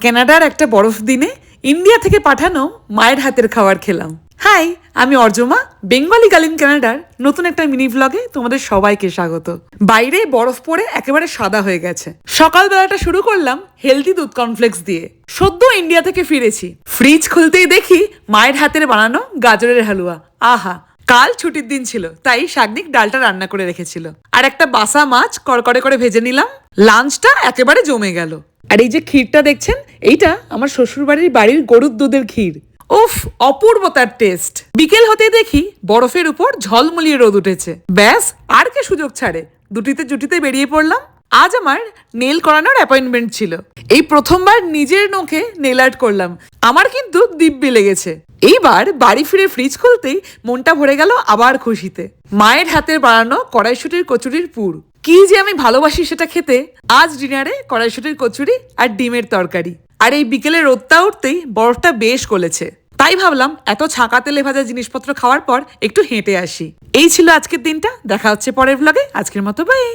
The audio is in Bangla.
কানাডার একটা বরফ দিনে ইন্ডিয়া থেকে পাঠানো মায়ের হাতের খাবার খেলাম। হাই, আমি অর্জমা, বেঙ্গলি গার্ল ইন কানাডার নতুন একটা মিনি ব্লগে তোমাদের সবাইকে স্বাগত। বাইরে বরফ পড়ে একেবারে সাদা হয়ে গেছে। সকালবেলাটা শুরু করলাম হেলদি দুধ কর্নফ্লেক্স দিয়ে। সদ্য ইন্ডিয়া থেকে ফিরেছি, ফ্রিজ খুলতেই দেখি মায়ের হাতের বানানো গাজরের হালুয়া। আহা, কাল ছুটির দিন ছিল, তাই শাগনিক ডালটা রান্না করে রেখেছিল, আর একটা বাসা মাছ কড়কড়ে করে ভেজে নিলাম। লাঞ্চটা একেবারে জমে গেল। আর এই যে ক্ষীরটা দেখছেন, এইটা আমার শ্বশুরবাড়ির গরুর দুধের ক্ষীর। উফ, অপূর্ব তার টেস্ট। বিকেল হতে দেখি বরফের উপর ঝলমলিয়ে রোদ উঠেছে। ব্যাস, আর কে সুযোগ ছাড়ে, দুটিতে জুটিতে বেরিয়ে পড়লাম। আজ আমার নেল করানোর অ্যাপয়েন্টমেন্ট ছিল। এই প্রথমবার নিজের নখে নেল আর্ট করলাম। আমার কিন্তু দিব্যি লেগেছে। এইবার বাড়ি ফিরে ফ্রিজ খুলতেই মনটা ভরে গেল আবার খুশিতে। মায়ের হাতের বানানো কড়াইশুঁটির কচুরির পুর, কি যে আমি ভালোবাসি সেটা খেতে। আজ ডিনারে কড়াইশুঁটির কচুরি আর ডিমের তরকারি। আর এই বিকেলে রোদটা উঠতেই বরফটা বেশ গলেছে, তাই ভাবলাম এত ছাঁকা তেলে ভাজা জিনিসপত্র খাওয়ার পর একটু হেঁটে আসি। এই ছিল আজকের দিনটা। দেখা হচ্ছে পরের ব্লগে। আজকের মতো বাই।